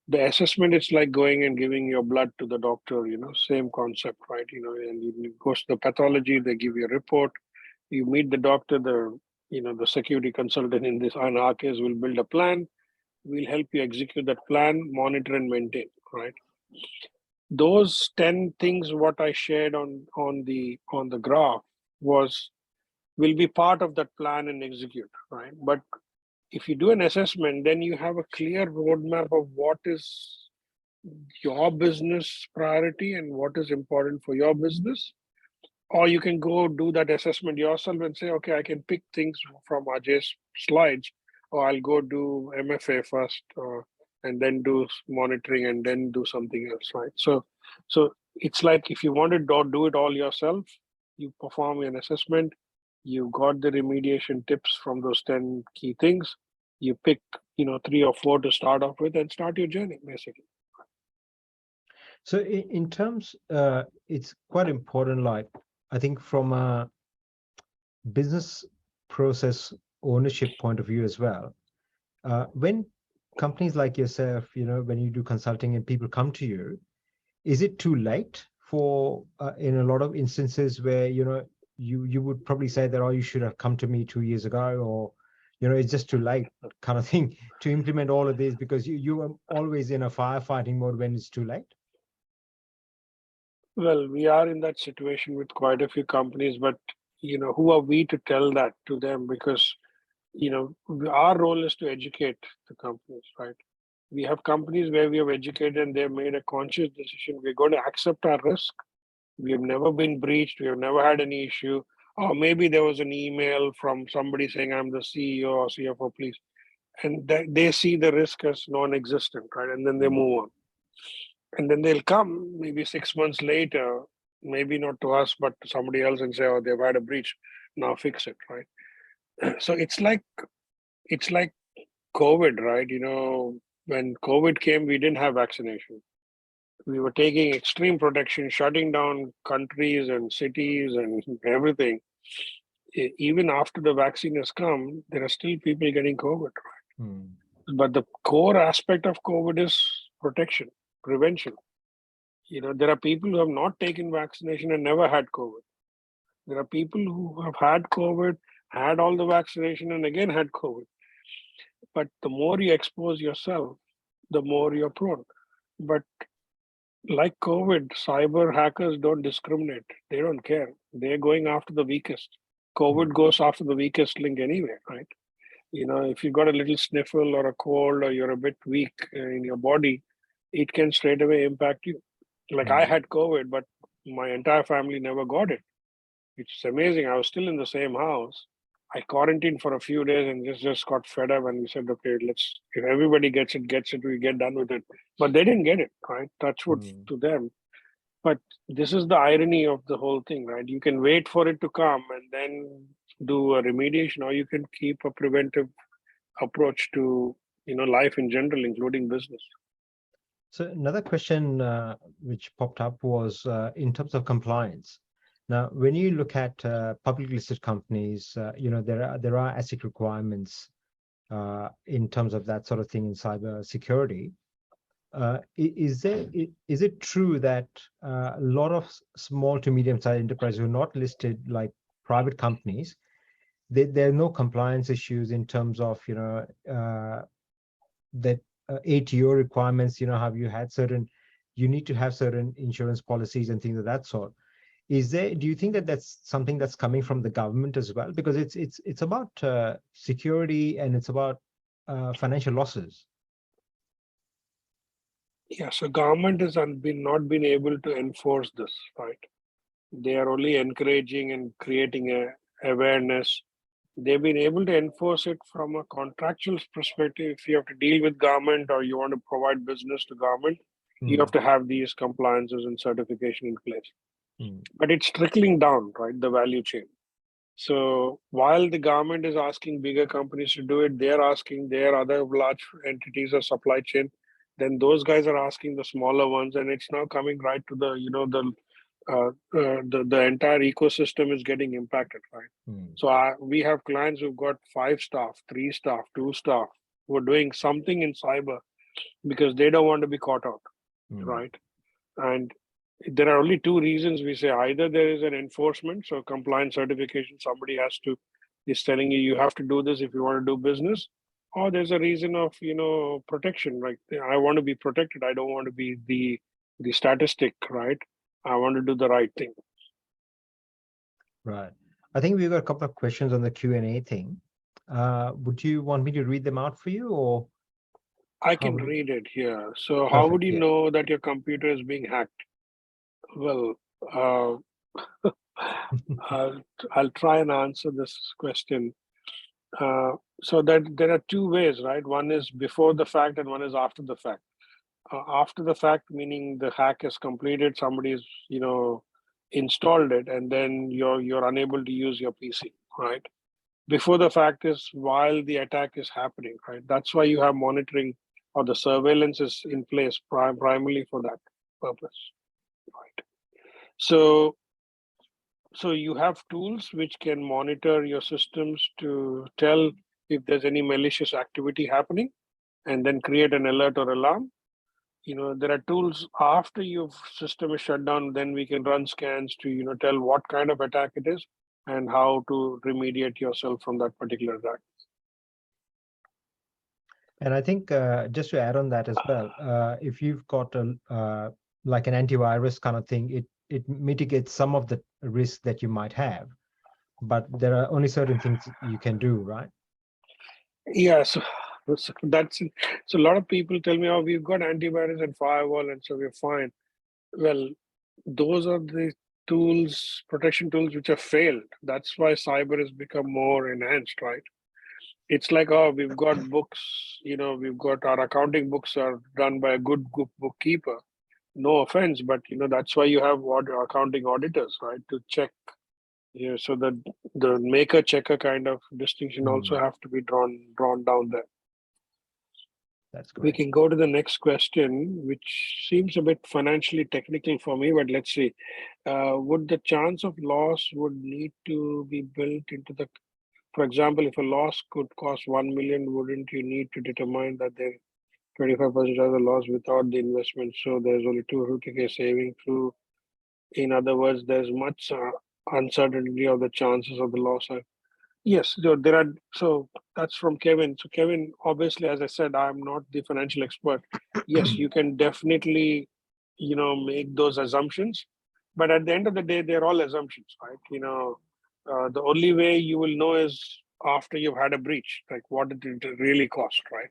The assessment is like going and giving your blood to the doctor, same concept, right? And you go to the pathology, they give you a report, you meet the doctor, the security consultant in our case will build a plan. We'll help you execute that plan, monitor and maintain, right? Those 10 things what I shared on the graph will be part of that plan and execute, right? But if you do an assessment, then you have a clear roadmap of what is your business priority and what is important for your business. Or you can go do that assessment yourself and say, okay, I can pick things from Ajay's slides, or I'll go do MFA first, and then do monitoring and then do something else, right? So it's like if you want to do it all yourself, you perform an assessment, you got the remediation tips from those 10 key things, you pick 3 or 4 to start off with and start your journey, basically. So in terms, it's quite important, like I think from a business process ownership point of view as well, when companies like yourself, when you do consulting and people come to you, is it too late for in a lot of instances where you would probably say that, oh, you should have come to me 2 years ago, or it's just too late kind of thing to implement all of these, because you are always in a firefighting mode when it's too late. Well, we are in that situation with quite a few companies, but who are we to tell that to them? Because our role is to educate the companies, right? We have companies where we have educated and they've made a conscious decision. We're going to accept our risk. We have never been breached. We have never had any issue. Or maybe there was an email from somebody saying, I'm the CEO or CFO, please. And they see the risk as non-existent, right? And then they move on. And then they'll come maybe 6 months later, maybe not to us, but to somebody else and say, oh, they've had a breach. Now fix it, right? So it's like COVID, right? When COVID came, we didn't have vaccination. We were taking extreme protection, shutting down countries and cities and everything. Even after the vaccine has come, there are still people getting COVID, right? But the core aspect of COVID is protection, prevention. There are people who have not taken vaccination and never had COVID. There are people who have had COVID, had all the vaccination, and again had COVID. But the more you expose yourself, the more you're prone. But like COVID, cyber hackers don't discriminate. They don't care. They're going after the weakest. COVID goes after the weakest link anyway, right? If you've got a little sniffle or a cold or you're a bit weak in your body, it can straight away impact you. Like I had COVID, but my entire family never got it. It's amazing. I was still in the same house. I quarantined for a few days and just got fed up, and we said, okay, if everybody gets it, we get done with it. But they didn't get it, right? Touch wood to them. But this is the irony of the whole thing, right? You can wait for it to come and then do a remediation, or you can keep a preventive approach to life in general, including business. So another question which popped up was in terms of compliance. Now, when you look at publicly listed companies, there are ASIC requirements in terms of that sort of thing in cyber security. Is it true that a lot of small to medium-sized enterprises who are not listed like private companies, there are no compliance issues in terms of that ATO requirements? Have you had you need to have certain insurance policies and things of that sort. Do you think that that's something that's coming from the government as well? Because it's about security, and it's about financial losses. Yeah, so government has not been able to enforce this, right? They are only encouraging and creating a awareness. They've been able to enforce it from a contractual perspective. If you have to deal with government or you want to provide business to government, you have to have these compliances and certification in place. But it's trickling down, right? The value chain. So while the government is asking bigger companies to do it, they're asking their other large entities or supply chain. Then those guys are asking the smaller ones, and it's now coming right to the entire ecosystem is getting impacted, right? So we have clients who've got 5 staff, 3 staff, 2 staff who are doing something in cyber because they don't want to be caught out, right? And there are only 2 reasons we say: either there is an enforcement, so compliance certification, somebody is telling you have to do this if you want to do business, or there's a reason of protection, like I want to be protected. I don't want to be the statistic, right? I want to do the right thing. Right. I think we've got a couple of questions on the Q&A thing. Would you want me to read them out for you, or? I can read it here. So Perfect, how would you know that your computer is being hacked? Well, I'll try and answer this question. So that there are 2 ways, right? One is before the fact and one is after the fact. After the fact, meaning the hack is completed, somebody's installed it, and then you're unable to use your PC, right? Before the fact is while the attack is happening, right? That's why you have monitoring, or the surveillance is in place primarily for that purpose, right? So you have tools which can monitor your systems to tell if there's any malicious activity happening, and then create an alert or alarm. There are tools after your system is shut down, then we can run scans to tell what kind of attack it is. and how to remediate yourself from that particular attack. And I think just to add on that as well, if you've got a like an antivirus kind of thing, it mitigates some of the risk that you might have, but there are only certain things you can do, right? Yeah, so that's so a lot of people tell me, oh, we've got antivirus and firewall, and so we're fine. Well, those are the tools, protection tools, which have failed. That's why cyber has become more enhanced, right? It's like, oh, we've got books, we've got our accounting books are done by a good bookkeeper. No offense, but that's why you have accounting auditors, right? To check. Yeah, so the maker checker kind of distinction also Mm, have to be drawn down there. that's We great. can go to the next question, which seems a bit financially technical for me, but let's see. Would the chance of loss would need to be built into the, for example, if a loss could cost 1 million, wouldn't you need to determine that there 25% of the loss without the investment? So there's only 250K saving through. In other words, there's much uncertainty of the chances of the loss. Yes, there are. So that's from Kevin. So Kevin, obviously, as I said, I'm not the financial expert. Yes, you can definitely, make those assumptions, but at the end of the day, they're all assumptions, right? The only way you will know is after you've had a breach, like what did it really cost, right?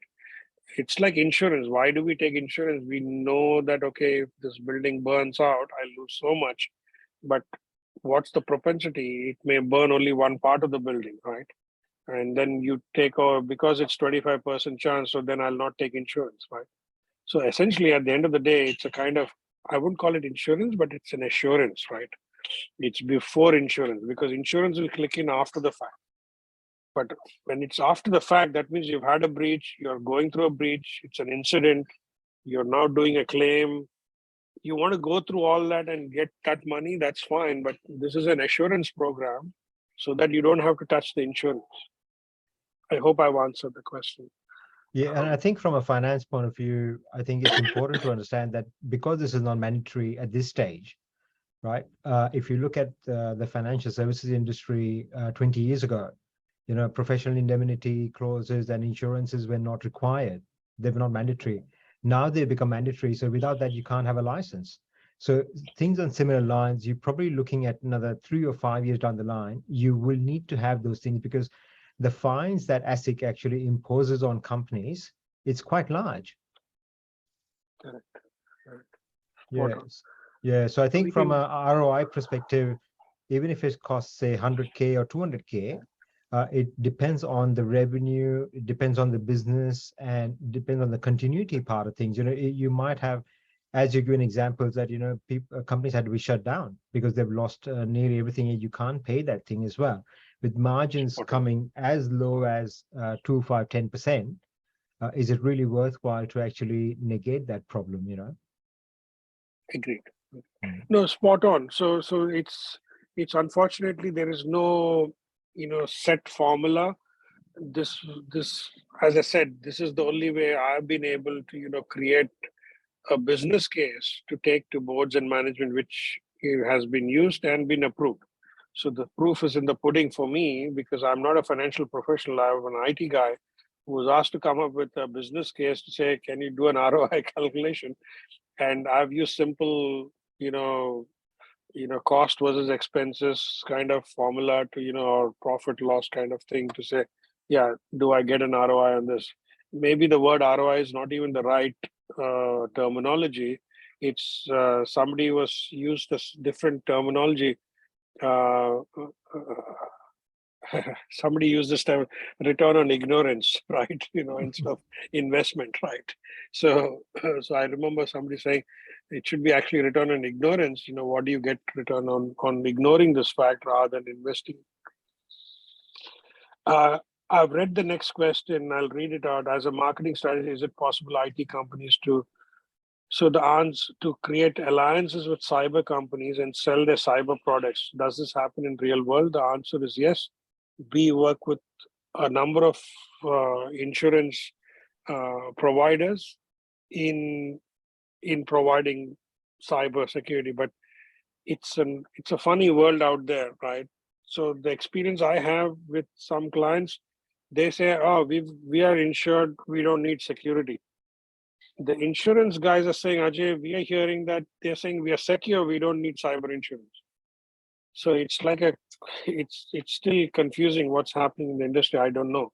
It's like insurance. Why do we take insurance? We know that, okay, if this building burns out, I lose so much, but what's the propensity? It may burn only one part of the building, right? And then you take over because it's 25% chance, so then I'll not take insurance, right? So essentially, at the end of the day, it's a kind of, I wouldn't call it insurance, but it's an assurance, right? It's before insurance because insurance will click in after the fact. But when it's after the fact, that means you've had a breach, you're going through a breach, it's an incident, you're now doing a claim. You want to go through all that and get that money, that's fine. But this is an assurance program so that you don't have to touch the insurance. I hope I've answered the question. Yeah, and I think from a finance point of view, I think it's important to understand that because this is not mandatory at this stage, right? If you look at the financial services industry 20 years ago, professional indemnity clauses and insurances were not required. They were not mandatory. Now they become mandatory. So without that, you can't have a license. So things on similar lines, you're probably looking at another 3 or 5 years down the line, you will need to have those things because the fines that ASIC actually imposes on companies, it's quite large. Correct. Correct. Yes. Yeah. So I So think we from can, a ROI perspective, even if it costs say 100K or 200K, it depends on the revenue, it depends on the business, and depends on the continuity part of things. You might have, as you give examples that companies had to be shut down because they've lost nearly everything, and you can't pay that thing as well. With margins spot on. coming as low as 2, 5, 10%, is it really worthwhile to actually negate that problem? Agreed. Mm. No, spot on. So it's unfortunately there is no set formula. This as I said, this is the only way I've been able to create a business case to take to boards and management, which has been used and been approved. So the proof is in the pudding for me because I'm not a financial professional. I'm an IT guy who was asked to come up with a business case to say, can you do an ROI calculation? And I've used simple, cost versus expenses kind of formula to, or profit loss kind of thing to say, yeah, do I get an ROI on this? Maybe the word ROI is not even the right terminology. It's somebody was used this different terminology. Uh, somebody used this term return on ignorance, right? Instead of investment, right? So so I remember somebody saying it should be actually return on ignorance. What do you get return on ignoring this fact rather than investing? I've read the next question. I'll read it out. As a marketing strategy, is it possible IT companies to so the answer to create alliances with cyber companies and sell their cyber products? Does this happen in real world? The answer is yes. We work with a number of insurance providers in providing cyber security, but it's a funny world out there, right? So the experience I have with some clients, they say, "Oh, we are insured. We don't need security." The insurance guys are saying, "Ajay, we are hearing that they're saying we are secure. We don't need cyber insurance." So it's like it's still confusing what's happening in the industry. I don't know.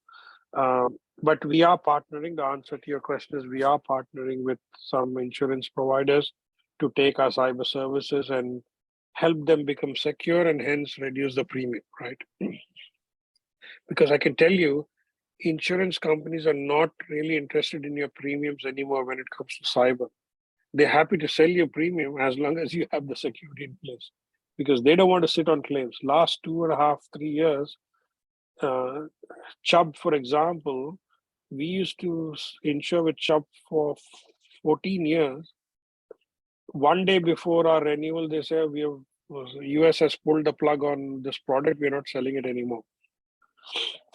But we are partnering. The answer to your question is we are partnering with some insurance providers to take our cyber services and help them become secure and hence reduce the premium, right? Because I can tell you, insurance companies are not really interested in your premiums anymore when it comes to cyber. They're happy to sell you premium as long as you have the security in place because they don't want to sit on claims. Last 2.5, 3 years, uh, Chubb, for example, we used to insure with Chubb for 14 years. One day before our renewal, they say US has pulled the plug on this product. We're not selling it anymore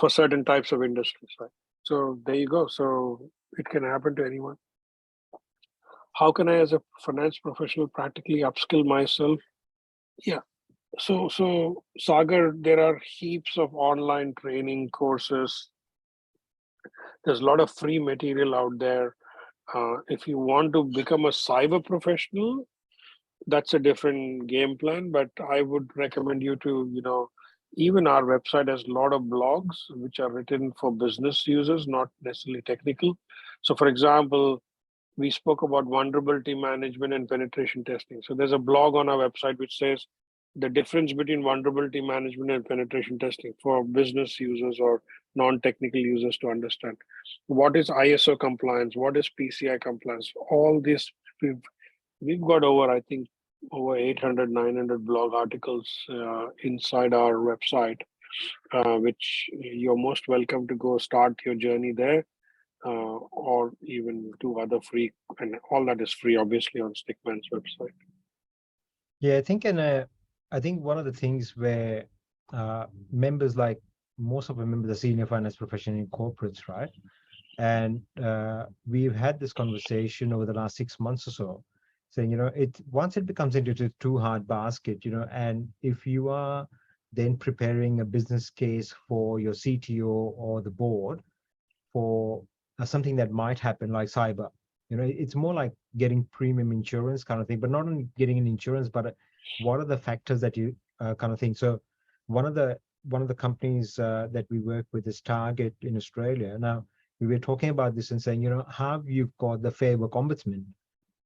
for certain types of industries, right? So there you go. So it can happen to anyone. How can I, as a finance professional, practically upskill myself? Yeah. So Sagar, there are heaps of online training courses. There's a lot of free material out there. If you want to become a cyber professional, that's a different game plan. But I would recommend you to, even our website has a lot of blogs which are written for business users, not necessarily technical. So, for example, we spoke about vulnerability management and penetration testing. So there's a blog on our website which says the difference between vulnerability management and penetration testing for business users or non-technical users to understand. What is ISO compliance? What is PCI compliance? All this we've got over, I think, over 800, 900 blog articles inside our website, which you're most welcome to go start your journey there or even do other free, and all that is free, obviously, on Stickman's website. Yeah, I think one of the things where members, like most of the members, are senior finance professional in corporates, right? And we've had this conversation over the last 6 months or so, saying, once it becomes into a too hard basket, and if you are then preparing a business case for your CTO or the board for something that might happen like cyber, it's more like getting premium insurance kind of thing, but not only getting an insurance, but what are the factors that you kind of thing. So one of the companies that we work with is Target in Australia. Now, we were talking about this and saying, how you've got the Fair Work Ombudsman,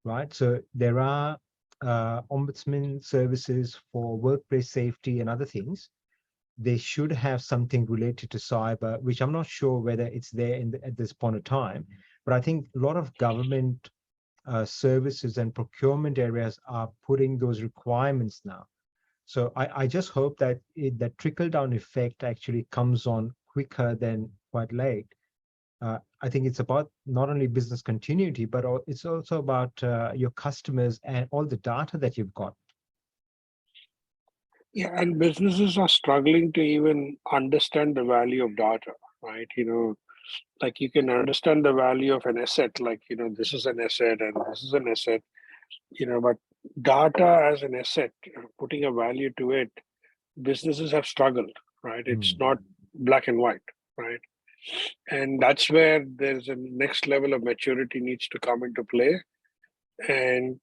right? So there are ombudsman services for workplace safety and other things. They should have something related to cyber, which I'm not sure whether it's there at this point of time. But I think a lot of government services and procurement areas are putting those requirements now. So I just hope that that trickle down effect actually comes on quicker than quite late. I think it's about not only business continuity, but it's also about your customers and all the data that you've got. Yeah, and businesses are struggling to even understand the value of data, right? Like you can understand the value of an asset, like, this is an asset and this is an asset, but data as an asset, putting a value to it, businesses have struggled, right? It's not black and white, right? And that's where there's a next level of maturity needs to come into play. And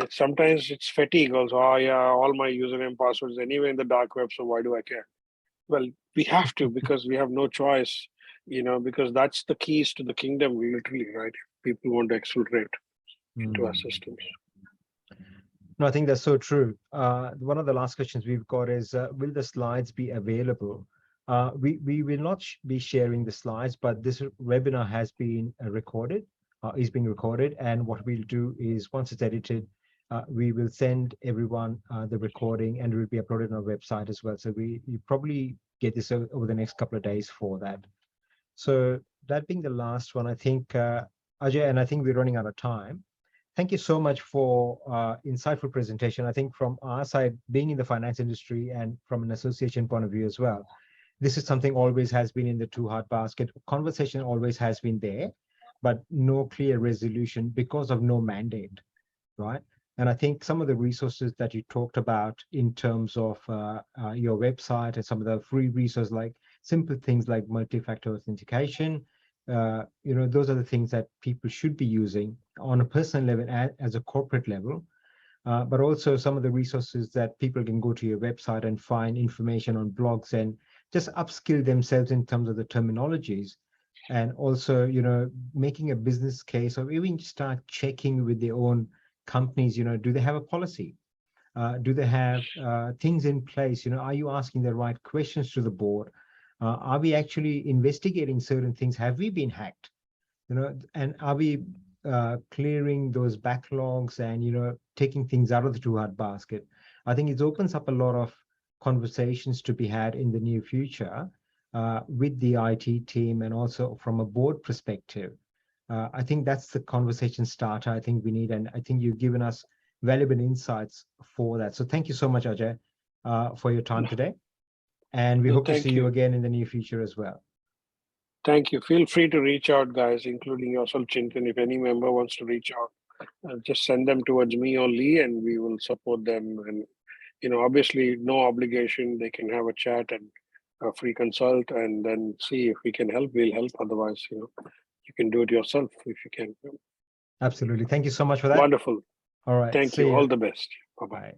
sometimes it's fatigue also. Oh yeah, all my username passwords anyway in the dark web, so why do I care? Well, we have to because we have no choice, because that's the keys to the kingdom, literally, right? People want to exfiltrate into our systems. No, I think that's so true. One of the last questions we've got is, will the slides be available? We will not be sharing the slides, but this webinar has been recorded, is being recorded. And what we'll do is once it's edited, we will send everyone the recording and it will be uploaded on our website as well. So you probably get this over the next couple of days for that. So that being the last one, I think, Ajay, and I think we're running out of time. Thank you so much for insightful presentation. I think from our side, being in the finance industry and from an association point of view as well, this is something always has been in the too hard basket. Conversation always has been there, but no clear resolution because of no mandate, right? And I think some of the resources that you talked about in terms of your website and some of the free resources, like simple things like multi-factor authentication, those are the things that people should be using on a personal level and as a corporate level. But also some of the resources that people can go to your website and find information on blogs and just upskill themselves in terms of the terminologies. And also, making a business case or even start checking with their own companies, do they have a policy? Do they have things in place? Are you asking the right questions to the board? Are we actually investigating certain things? Have we been hacked? And are we clearing those backlogs and taking things out of the too hard basket? I think it opens up a lot of conversations to be had in the near future with the IT team and also from a board perspective. I think that's the conversation starter I think we need, and I think you've given us valuable insights for that. So thank you so much, Ajay, for your time today, and we No, hope to see thank you you. again in the near future as well. Thank you. Feel free to reach out, guys, including yourself, Chintan. If any member wants to reach out, just send them towards me or Lee, and we will support them. And obviously, no obligation. They can have a chat and a free consult, and then see if we can help. We'll help. Otherwise, you can do it yourself if you can. Absolutely. Thank you so much for that. Wonderful. All right. Thank See you. you. All the best. Bye-bye. Bye.